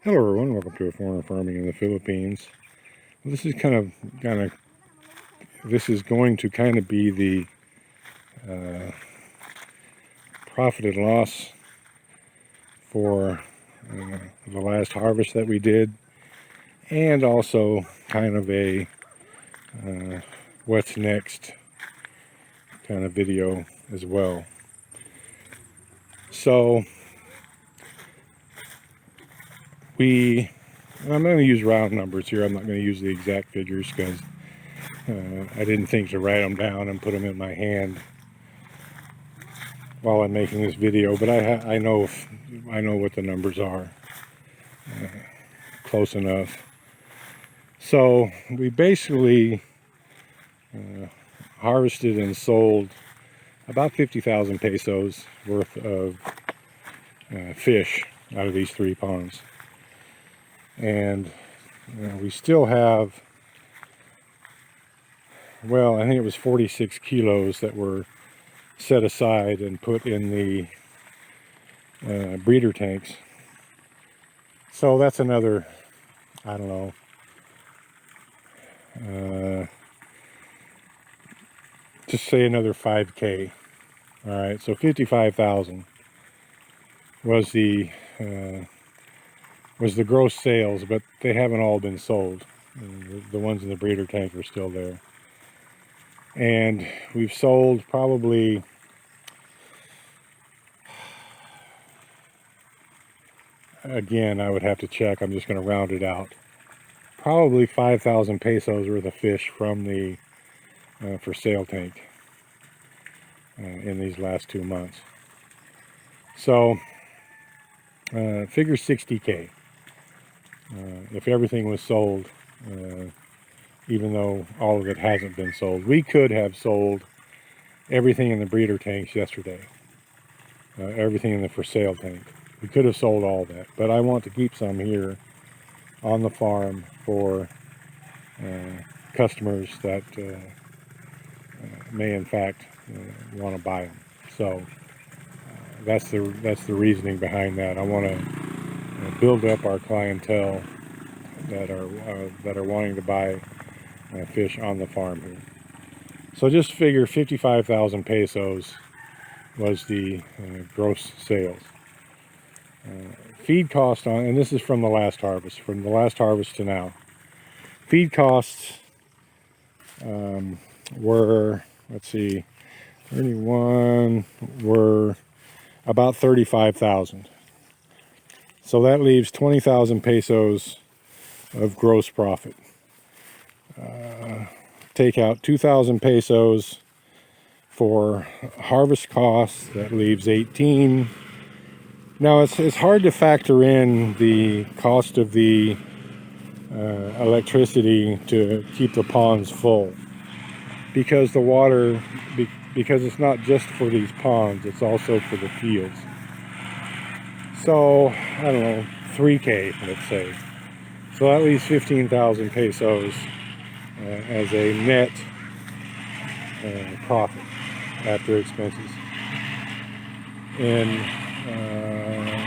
Hello everyone, welcome to A Foreigner Farming in the Philippines. This is this is going to kind of be the profit and loss for the last harvest that we did, and also kind of a what's next kind of video as well. So I'm going to use round numbers here. I'm not going to use the exact figures because I didn't think to write them down and put them in my hand while I'm making this video, but I know what the numbers are close enough. So we basically harvested and sold about 50,000 pesos worth of fish out of these 3 ponds. And we still have, well, I think it was 46 kilos that were set aside and put in the breeder tanks. So that's another, I don't know, just say another 5K. All right, so 55,000 was the gross sales, but they haven't all been sold. The ones in the breeder tank are still there. And we've sold probably, again, I would have to check, I'm just going to round it out, probably 5,000 pesos worth of fish from the for sale tank in these last 2 months. So figure 60K. If everything was sold, even though all of it hasn't been sold. We could have sold everything in the breeder tanks yesterday, everything in the for sale tank. We could have sold all that, but I want to keep some here on the farm for customers that may in fact want to buy them. So that's the reasoning behind that. I want to build up our clientele that are wanting to buy fish on the farm here. So just figure 55,000 pesos was the gross sales. Feed cost on, and this is from the last harvest, to now. Feed costs were, let's see, 31 were about 35,000. So that leaves 20,000 pesos of gross profit. Take out 2,000 pesos for harvest costs, that leaves 18. Now it's hard to factor in the cost of the electricity to keep the ponds full, because the water, because it's not just for these ponds, it's also for the fields. So I don't know, 3K, let's say. So that leaves 15,000 pesos as a net profit after expenses. In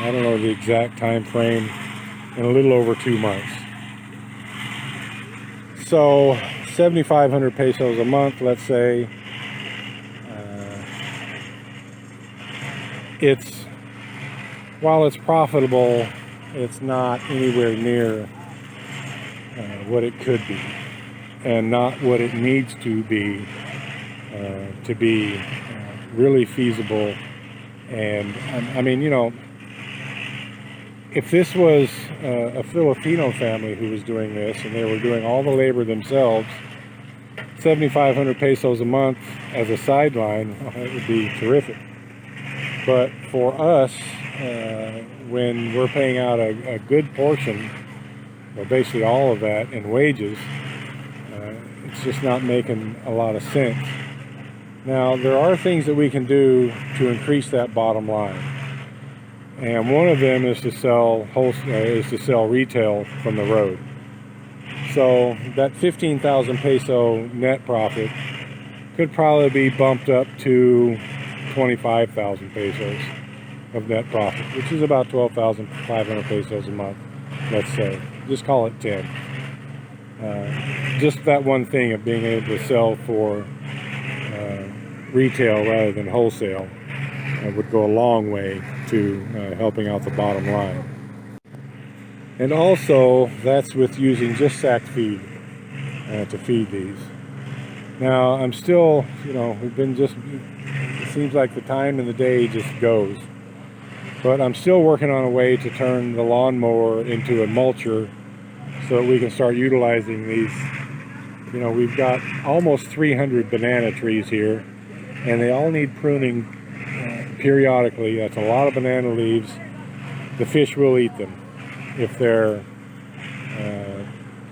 I don't know the exact time frame, in a little over 2 months. So 7,500 pesos a month, let's say. While it's profitable, it's not anywhere near what it could be, and not what it needs to be really feasible. And I mean, you know, if this was a Filipino family who was doing this and they were doing all the labor themselves, 7,500 pesos a month as a sideline, it would be terrific. But for us, when we're paying out a good portion, well, basically all of that in wages, it's just not making a lot of sense. Now, there are things that we can do to increase that bottom line, and one of them is to sell retail from the road. So that 15,000 peso net profit could probably be bumped up to 25,000 pesos of net profit, which is about 12,500 pesos a month. let's say. Just call it 10. Just that one thing of being able to sell for retail rather than wholesale would go a long way to helping out the bottom line. And also, that's with using just sack feed to feed these. Now, I'm still, we've been it seems like the time in the day just goes. But I'm still working on a way to turn the lawnmower into a mulcher so that we can start utilizing these. We've got almost 300 banana trees here, and they all need pruning periodically. That's a lot of banana leaves. The fish will eat them if they're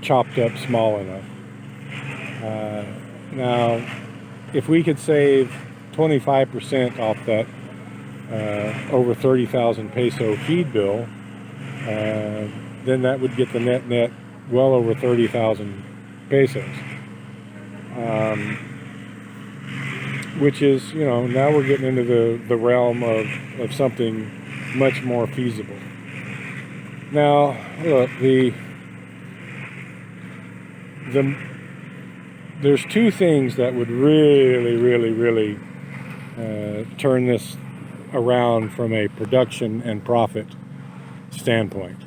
chopped up small enough. Now, if we could save 25% off that over 30,000 peso feed bill, then that would get the net well over 30,000 pesos. Which is, now we're getting into the realm of something much more feasible. Now, look, there's two things that would really turn this around from a production and profit standpoint.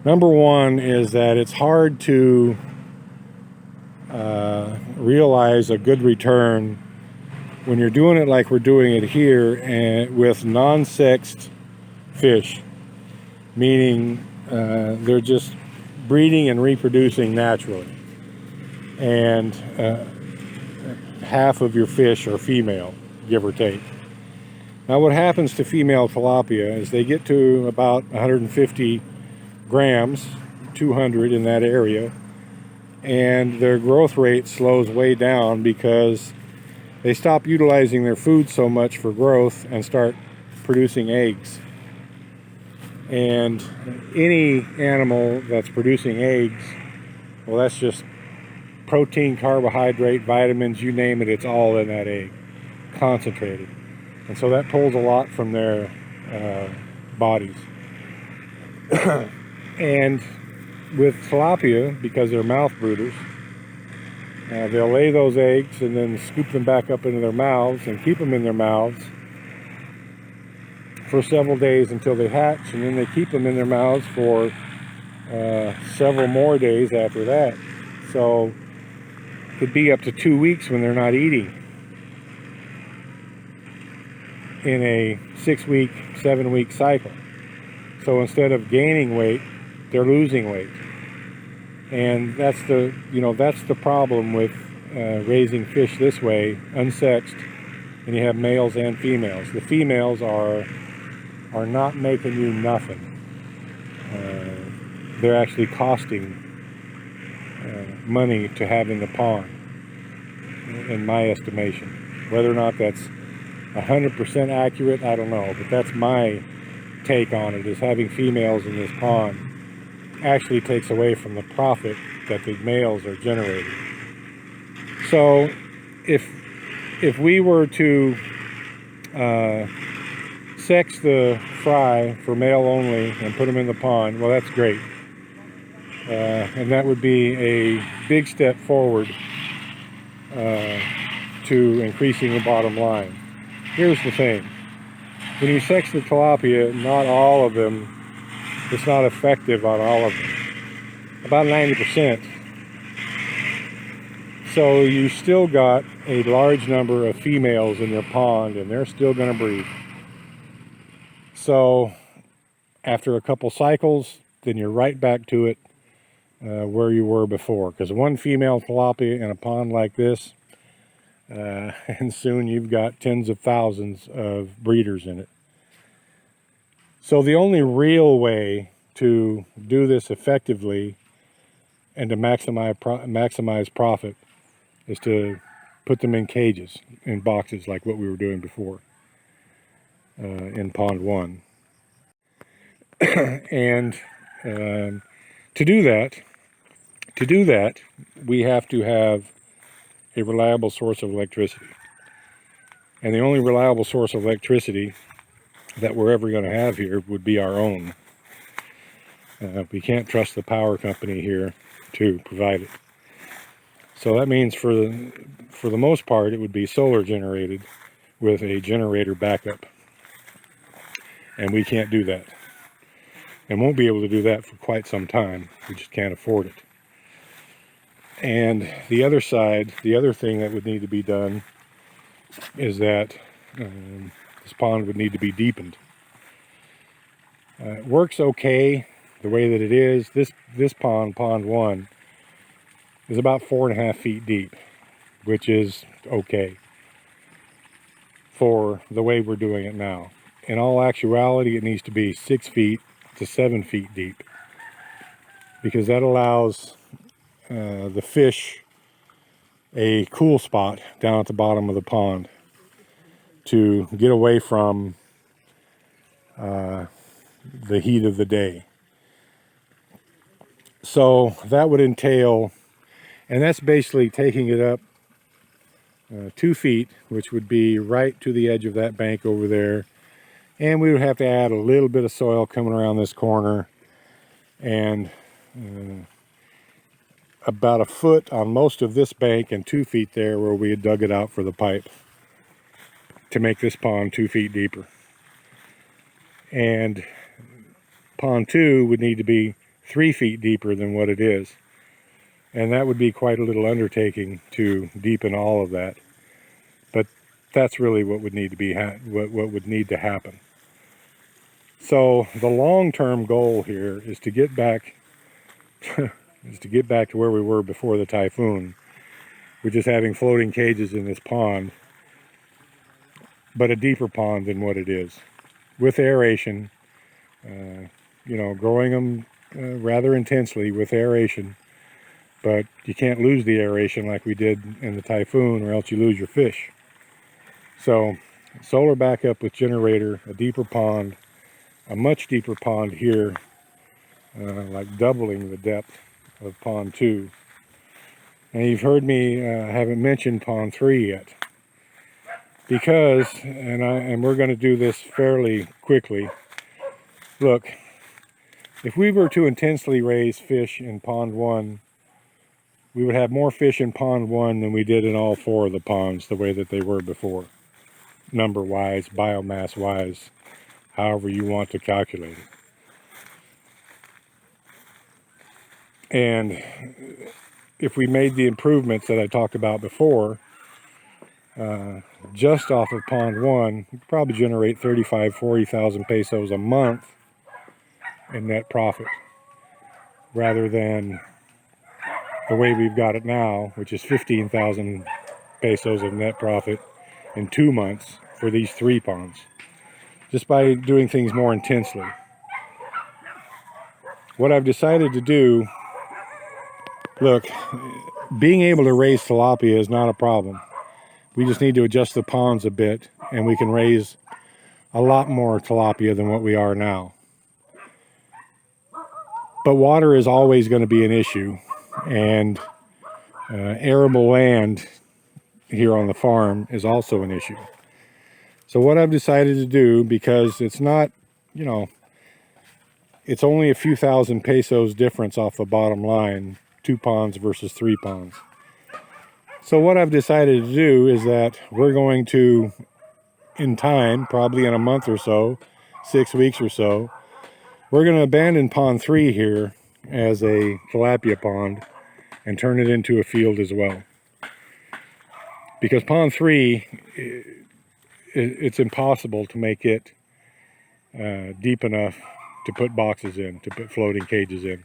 Number one is that it's hard to realize a good return when you're doing it like we're doing it here and with non-sexed fish, meaning they're just breeding and reproducing naturally, and half of your fish are female, give or take. Now what happens to female tilapia is they get to about 150 grams, 200 in that area, and their growth rate slows way down because they stop utilizing their food so much for growth and start producing eggs. And any animal that's producing eggs, well, that's just protein, carbohydrate, vitamins, you name it, it's all in that egg, concentrated. And so that pulls a lot from their bodies. And with tilapia, because they're mouth brooders, they'll lay those eggs and then scoop them back up into their mouths and keep them in their mouths for several days until they hatch, and then they keep them in their mouths for several more days after that. So it could be up to 2 weeks when they're not eating in a 6-week, 7-week cycle. So instead of gaining weight, they're losing weight. And that's the problem with raising fish this way, unsexed, and you have males and females. The females are not making you nothing. They're actually costing money to have in the pond, in my estimation. Whether or not that's 100% accurate, I don't know, but that's my take on it, is having females in this pond actually takes away from the profit that the males are generating. So if we were to sex the fry for male only and put them in the pond, well, that's great. And that would be a big step forward to increasing the bottom line. Here's the thing. When you sex the tilapia, not all of them, it's not effective on all of them. About 90%. So you still got a large number of females in your pond, and they're still going to breed. So after a couple cycles, then you're right back to it where you were before. Because one female tilapia in a pond like this, and soon you've got tens of thousands of breeders in it. So the only real way to do this effectively and to maximize profit is to put them in cages, in boxes like what we were doing before in pond 1. And to do that, we have to have a reliable source of electricity. And the only reliable source of electricity that we're ever going to have here would be our own. We can't trust the power company here to provide it. So that means for the most part, it would be solar generated with a generator backup. And we can't do that. And won't be able to do that for quite some time. We just can't afford it. And the other side, the other thing that would need to be done is that this pond would need to be deepened. It works okay the way that it is. This pond, pond 1, is about 4.5 feet deep, which is okay for the way we're doing it now. In all actuality, it needs to be 6 feet to 7 feet deep, because that allows the fish a cool spot down at the bottom of the pond to get away from the heat of the day. So that would entail, and that's basically taking it up 2 feet, which would be right to the edge of that bank over there. And we would have to add a little bit of soil coming around this corner, and about 1 foot on most of this bank and 2 feet there where we had dug it out for the pipe to make this pond 2 feet deeper. And pond 2 would need to be 3 feet deeper than what it is. And that would be quite a little undertaking to deepen all of that. But that's really what would need to be what would need to happen. So the long-term goal here is to get back to where we were before the typhoon, which is having floating cages in this pond, but a deeper pond than what it is, with aeration. Growing them rather intensely with aeration, but you can't lose the aeration like we did in the typhoon, or else you lose your fish. So solar backup with generator, a deeper pond, a much deeper pond here, like doubling the depth of pond 2. And you've heard me haven't mentioned pond 3 yet, because, and we're going to do this fairly quickly. Look, if we were to intensely raise fish in pond 1, we would have more fish in pond 1 than we did in all 4 of the ponds, the way that they were before, number-wise, biomass-wise, however you want to calculate it. And if we made the improvements that I talked about before, just off of pond 1, we could probably generate 40,000 pesos a month in net profit, rather than the way we've got it now, which is 15,000 pesos of net profit in 2 months for these 3 ponds, just by doing things more intensely. What I've decided to do, look, being able to raise tilapia is not a problem. We just need to adjust the ponds a bit, and we can raise a lot more tilapia than what we are now. But water is always going to be an issue, and arable land here on the farm is also an issue. So what I've decided to do, because it's not, it's only a few thousand pesos difference off the bottom line, 2 ponds versus 3 ponds. So what I've decided to do is that we're going to, in time, probably in a month or so, 6 weeks or so, we're going to abandon pond 3 here as a tilapia pond and turn it into a field as well. Because pond 3, it's impossible to make it deep enough to put boxes in, to put floating cages in.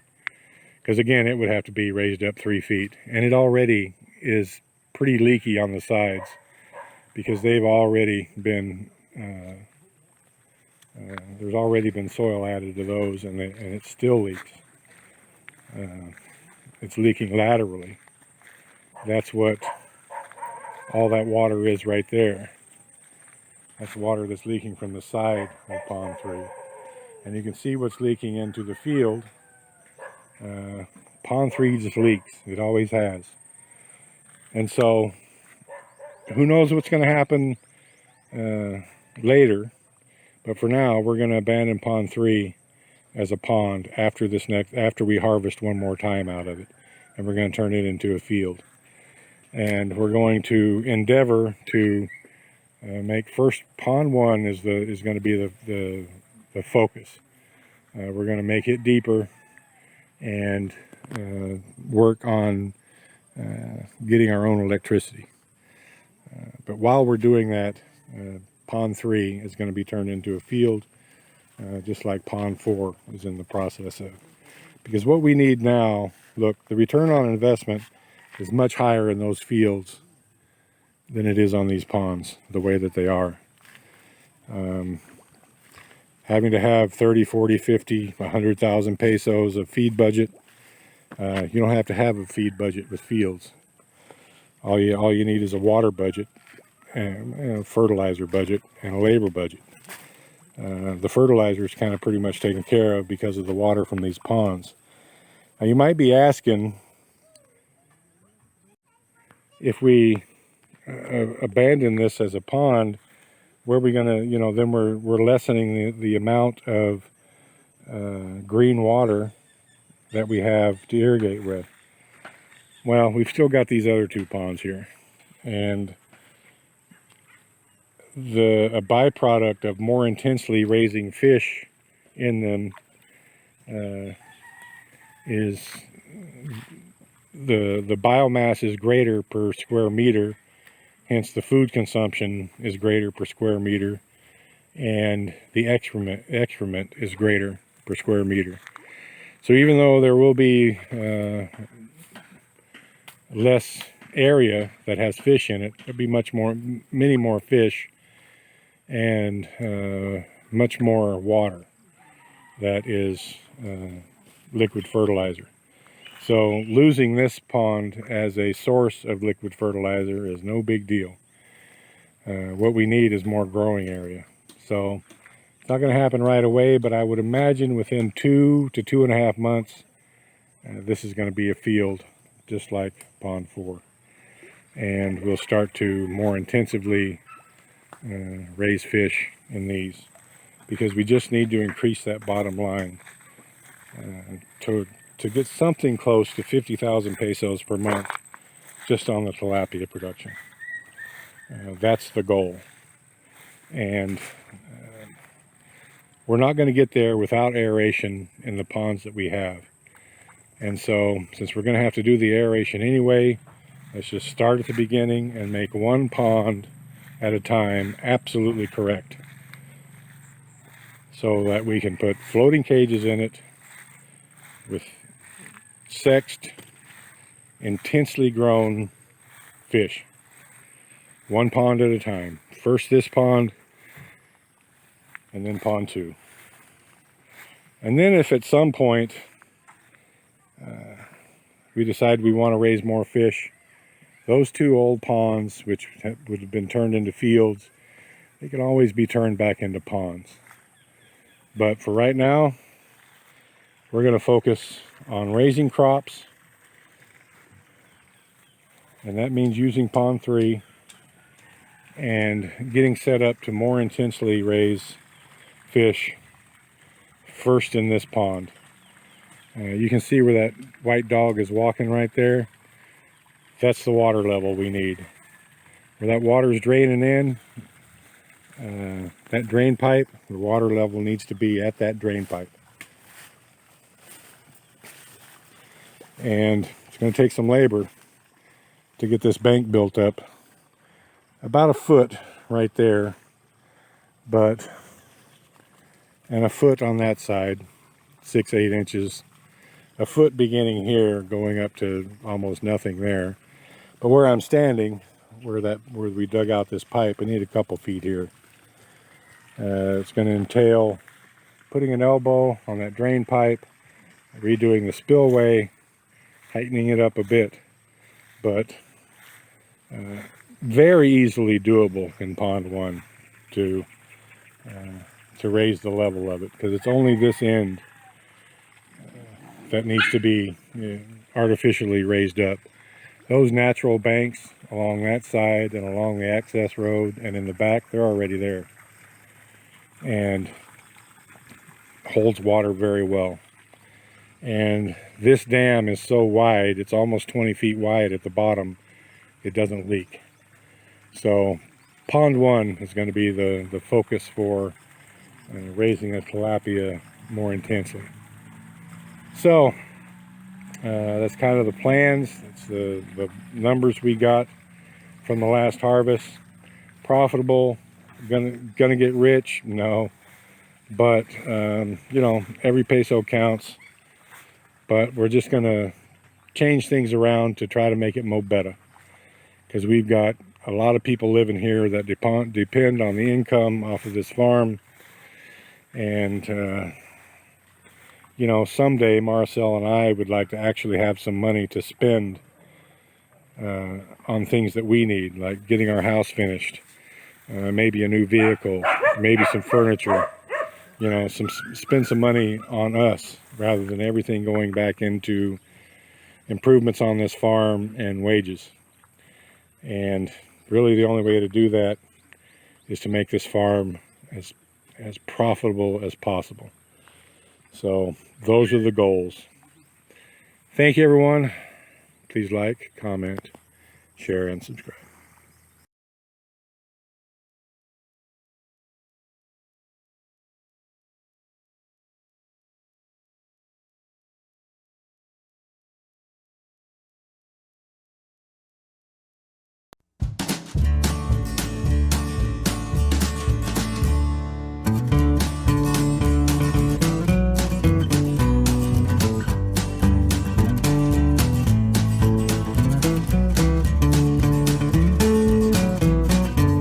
Because again, it would have to be raised up 3 feet. And it already is pretty leaky on the sides, because they've already been, there's already been soil added to those, and it still leaks. It's leaking laterally. That's what all that water is right there. That's water that's leaking from the side of pond 3. And you can see what's leaking into the field. Pond 3 just leaks. It always has. And so, who knows what's going to happen later. But for now, we're going to abandon pond 3 as a pond after we harvest one more time out of it, and we're going to turn it into a field. And we're going to endeavor to make first pond 1 is going to be the focus. We're going to make it deeper and work on getting our own electricity. But while we're doing that, pond 3 is going to be turned into a field, just like pond 4 is in the process of. Because what we need now, look, the return on investment is much higher in those fields than it is on these ponds, the way that they are. Having to have 30, 40, 50, 100,000 pesos of feed budget, you don't have to have a feed budget with fields. All you need is a water budget, and a fertilizer budget, and a labor budget. The fertilizer is kind of pretty much taken care of because of the water from these ponds. Now you might be asking, if we abandon this as a pond, where are we going to, then we're lessening the amount of green water that we have to irrigate with. Well, we've still got these other 2 ponds here, and a byproduct of more intensely raising fish in them is the biomass is greater per square meter, hence the food consumption is greater per square meter, and the excrement is greater per square meter. So even though there will be less area that has fish in it, there'll be many more fish, and much more water that is liquid fertilizer. So losing this pond as a source of liquid fertilizer is no big deal. What we need is more growing area. So it's not going to happen right away, but I would imagine within 2 to 2.5 months, this is going to be a field just like pond 4. And we'll start to more intensively raise fish in these, because we just need to increase that bottom line to get something close to 50,000 pesos per month just on the tilapia production. That's the goal. And we're not going to get there without aeration in the ponds that we have. And so, since we're going to have to do the aeration anyway, let's just start at the beginning and make one pond at a time absolutely correct, so that we can put floating cages in it with sexed, intensely grown fish. One pond at a time. First this pond, and then pond 2. And then if at some point we decide we want to raise more fish, those 2 old ponds, which would have been turned into fields, they can always be turned back into ponds. But for right now, we're going to focus on raising crops, and that means using pond 3 and getting set up to more intensely raise fish first in this pond. You can see where that white dog is walking right there. That's the water level we need. Where that water is draining in, that drain pipe, the water level needs to be at that drain pipe. And it's going to take some labor to get this bank built up. About 1 foot right there, and 1 foot on that side, 6-8 inches. 1 foot beginning here, going up to almost nothing there. But where I'm standing, where we dug out this pipe, I need a couple feet here. It's going to entail putting an elbow on that drain pipe, redoing the spillway, tightening it up a bit, but very easily doable in pond 1 to raise the level of it, because it's only this end that needs to be artificially raised up. Those natural banks along that side and along the access road and in the back, they're already there. And holds water very well. And this dam is so wide, it's almost 20 feet wide at the bottom, it doesn't leak. So pond 1 is going to be the focus for raising a tilapia more intensely. So that's kind of the plans. It's the numbers we got from the last harvest. Profitable, gonna get rich? No, but you know, every peso counts. But we're just gonna change things around to try to make it more better, because we've got a lot of people living here that depend on the income off of this farm. And you know, someday Marcel and I would like to actually have some money to spend on things that we need, like getting our house finished, maybe a new vehicle, maybe some furniture, you know, spend some money on us rather than everything going back into improvements on this farm and wages. And really the only way to do that is to make this farm as profitable as possible. So those are the goals. Thank you, everyone. Please like, comment, share, and subscribe.